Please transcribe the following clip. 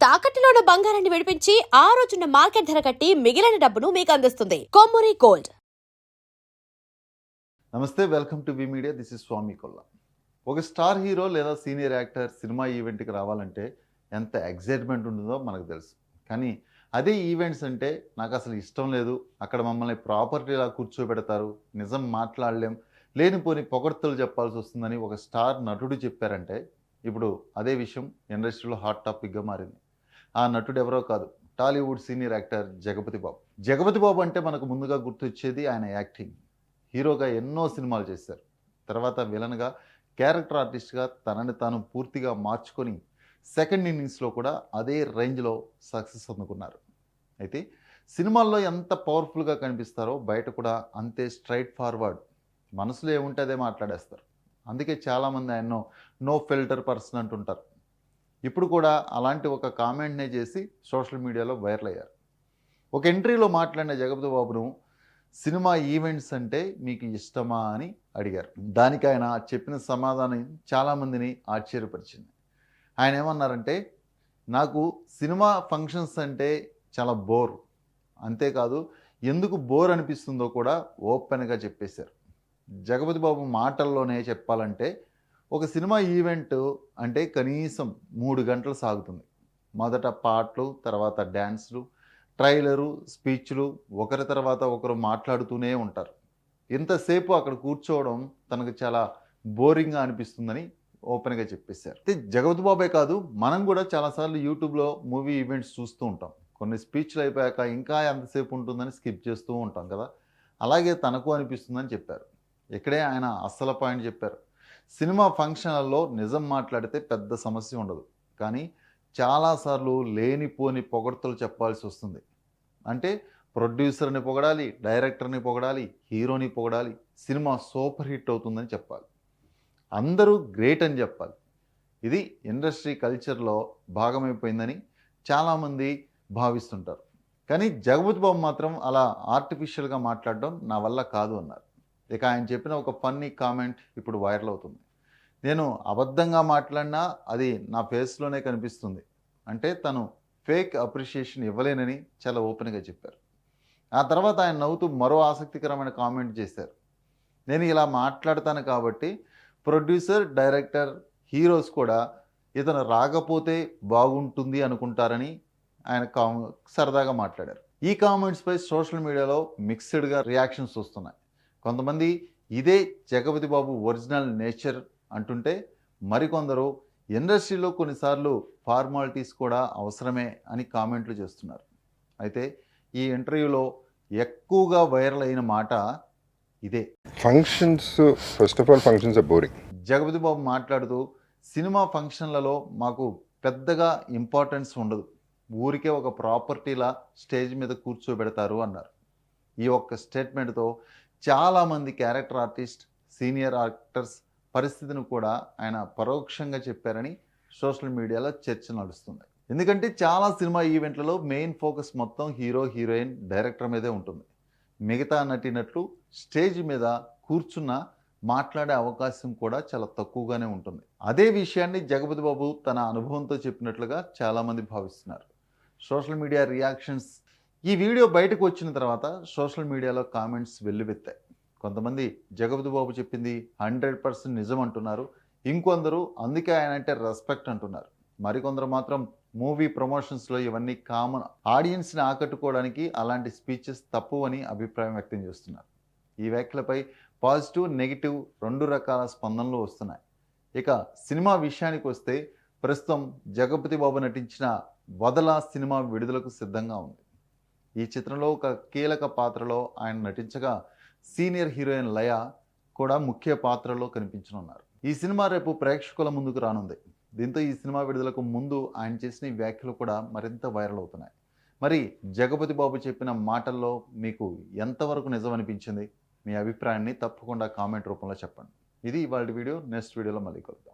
తాకట్టులో ఉన్న బంగారాన్ని విడిపించి ఆ రోజున్న మార్కెట్ ధర కట్టి మిగిలిన డబ్బును మీకు అందిస్తుంది కొమ్మూరి గోల్డ్. నమస్తే, welcome to V Media. This is Swamy Kolla. ఒక స్టార్ హీరో లేదా సీనియర్ యాక్టర్ సినిమా ఈవెంట్కి రావాలంటే ఎంత ఎగ్జైట్మెంట్ ఉంటుందో మనకు తెలుసు. కానీ అదే ఈవెంట్స్ అంటే నాకు అసలు ఇష్టం లేదు, అక్కడ మమ్మల్ని ప్రాపర్టీలా కూర్చోబెడతారు, నిజం మాట్లాడలేం, లేనిపోని పొగడ్తలు చెప్పాల్సి వస్తుందని ఒక స్టార్ నటుడు చెప్పారంటే ఇప్పుడు అదే విషయం ఇండస్ట్రీలో హాట్ టాపిక్గా మారింది. ఆ నటుడు ఎవరో కాదు, టాలీవుడ్ సీనియర్ యాక్టర్ జగపతి బాబు. జగపతి బాబు అంటే మనకు ముందుగా గుర్తొచ్చేది ఆయన యాక్టింగ్. హీరోగా ఎన్నో సినిమాలు చేశారు, తర్వాత విలన్గా, క్యారెక్టర్ ఆర్టిస్ట్గా తనని తాను పూర్తిగా మార్చుకొని సెకండ్ ఇన్నింగ్స్లో కూడా అదే రేంజ్లో సక్సెస్ అందుకున్నారు. అయితే సినిమాల్లో ఎంత పవర్ఫుల్గా కనిపిస్తారో బయట కూడా అంతే స్ట్రైట్ ఫార్వర్డ్, మనసులో ఏముంటే అదే మాట్లాడేస్తారు. అందుకే చాలామంది ఆయన నో ఫిల్టర్ పర్సన్ అంటుంటారు. ఇప్పుడు కూడా అలాంటి ఒక కామెంట్నే చేసి సోషల్ మీడియాలో వైరల్ అయ్యారు. ఒక ఎంట్రీలో మాట్లాడిన జగపతి బాబును సినిమా ఈవెంట్స్ అంటే మీకు ఇష్టమా అని అడిగారు. దానికి ఆయన చెప్పిన సమాధానం చాలామందిని ఆశ్చర్యపరిచింది. ఆయన ఏమన్నారంటే, నాకు సినిమా ఫంక్షన్స్ అంటే చాలా బోర్, అంతేకాదు ఎందుకు బోర్ అనిపిస్తుందో కూడా ఓపెన్గా చెప్పేశారు. జగపతి బాబు మాటల్లోనే చెప్పాలంటే, ఒక సినిమా ఈవెంట్ అంటే కనీసం 3 గంటలు సాగుతుంది. మొదట పాటలు, తర్వాత డ్యాన్స్లు, ట్రైలరు, స్పీచ్లు, ఒకరి తర్వాత ఒకరు మాట్లాడుతూనే ఉంటారు. ఇంతసేపు అక్కడ కూర్చోవడం తనకు చాలా బోరింగ్గా అనిపిస్తుందని ఓపెన్గా చెప్పేశారు. అయితే జగపతి బాబే కాదు, మనం కూడా చాలాసార్లు యూట్యూబ్లో మూవీ ఈవెంట్స్ చూస్తూ ఉంటాం. కొన్ని స్పీచ్లు అయిపోయాక ఇంకా ఎంతసేపు ఉంటుందని స్కిప్ చేస్తూ ఉంటాం కదా. అలాగే తనకు అనిపిస్తుందని చెప్పారు. ఇక్కడే ఆయన అస్సలు పాయింట్ చెప్పారు. సినిమా ఫంక్షన్లలో నిజం మాట్లాడితే పెద్ద సమస్య ఉండదు, కానీ చాలాసార్లు లేనిపోని పొగడ్తలు చెప్పాల్సి వస్తుంది. అంటే ప్రొడ్యూసర్ని పొగడాలి, డైరెక్టర్ని పొగడాలి, హీరోని పొగడాలి, సినిమా సూపర్ హిట్ అవుతుందని చెప్పాలి, అందరూ గ్రేట్ అని చెప్పాలి. ఇది ఇండస్ట్రీ కల్చర్లో భాగమైపోయిందని చాలామంది భావిస్తుంటారు. కానీ జగపతి బాబు మాత్రం అలా ఆర్టిఫిషియల్గా మాట్లాడడం నా వల్ల కాదు అన్నారు. ఇక ఆయన చెప్పిన ఒక ఫన్నీ కామెంట్ ఇప్పుడు వైరల్ అవుతుంది. నేను అబద్ధంగా మాట్లాడినా అది నా ఫేస్లోనే కనిపిస్తుంది అంటే తను ఫేక్ అప్రిషియేషన్ ఇవ్వలేనని చాలా ఓపెన్గా చెప్పారు. ఆ తర్వాత ఆయన నవ్వుతూ మరో ఆసక్తికరమైన కామెంట్ చేశారు. నేను ఇలా మాట్లాడతాను కాబట్టి ప్రొడ్యూసర్, డైరెక్టర్, హీరోస్ కూడా ఇతను రాకపోతే బాగుంటుంది అనుకుంటారని ఆయన సరదాగా మాట్లాడారు. ఈ కామెంట్స్పై సోషల్ మీడియాలో మిక్స్డ్గా రియాక్షన్స్ వస్తున్నాయి. కొంతమంది ఇదే జగపతి బాబు ఒరిజినల్ నేచర్ అంటుంటే, మరికొందరు ఇండస్ట్రీలో కొన్నిసార్లు ఫార్మాలిటీస్ కూడా అవసరమే అని కామెంట్లు చేస్తున్నారు. అయితే ఈ ఇంటర్వ్యూలో ఎక్కువగా వైరల్ అయిన మాట ఇదే. Functions, first of all functions are boring. Jagapathi Babu మాట్లాడుతూ, సినిమా ఫంక్షన్లలో మాకు పెద్దగా ఇంపార్టెన్స్ ఉండదు, ఊరికే ఒక ప్రాపర్టీలా స్టేజ్ మీద కూర్చోబెడతారు అన్నారు. ఈ ఒక్క స్టేట్మెంట్తో చాలామంది క్యారెక్టర్ ఆర్టిస్ట్, సీనియర్ యాక్టర్స్ పరిస్థితిని కూడా ఆయన పరోక్షంగా చెప్పారని సోషల్ మీడియాలో చర్చ నడుస్తుంది. ఎందుకంటే చాలా సినిమా ఈవెంట్లలో మెయిన్ ఫోకస్ మొత్తం హీరో, హీరోయిన్, డైరెక్టర్ మీదే ఉంటుంది. మిగతా నటినట్లు స్టేజ్ మీద కూర్చున్న మాట్లాడే అవకాశం కూడా చాలా తక్కువగానే ఉంటుంది. అదే విషయాన్ని జగపతి బాబు తన అనుభవంతో చెప్పినట్లుగా చాలామంది భావిస్తున్నారు. సోషల్ మీడియా రియాక్షన్స్, ఈ వీడియో బయటకు వచ్చిన తర్వాత సోషల్ మీడియాలో కామెంట్స్ వెల్లువెత్తాయి. కొంతమంది జగపతి బాబు చెప్పింది 100% నిజం అంటున్నారు, ఇంకొందరు అందుకే ఆయన అంటే రెస్పెక్ట్ అంటున్నారు, మరికొందరు మాత్రం మూవీ ప్రమోషన్స్లో ఇవన్నీ కామన్, ఆడియన్స్ని ఆకట్టుకోవడానికి అలాంటి స్పీచెస్ తప్పు అని అభిప్రాయం వ్యక్తం చేస్తున్నారు. ఈ వ్యాఖ్యలపై పాజిటివ్, నెగిటివ్ 2 రకాల స్పందనలు వస్తున్నాయి. ఇక సినిమా విషయానికి వస్తే ప్రస్తుతం జగపతి బాబు నటించిన వదల సినిమా విడుదలకు సిద్ధంగా ఉంది. ఈ చిత్రంలో ఒక కీలక పాత్రలో ఆయన నటించగా సీనియర్ హీరోయిన్ లయ కూడా ముఖ్య పాత్రలో కనిపించనున్నారు. ఈ సినిమా రేపు ప్రేక్షకుల ముందుకు రానుంది. దీంతో ఈ సినిమా విడుదలకు ముందు ఆయన చేసిన ఈ వ్యాఖ్యలు కూడా మరింత వైరల్ అవుతున్నాయి. మరి జగపతి బాబు చెప్పిన మాటల్లో మీకు ఎంతవరకు నిజం అనిపించింది? మీ అభిప్రాయాన్ని తప్పకుండా కామెంట్ రూపంలో చెప్పండి. ఇది ఇవాళ వీడియో. నెక్స్ట్ వీడియోలో మళ్ళీ కలుద్దాం.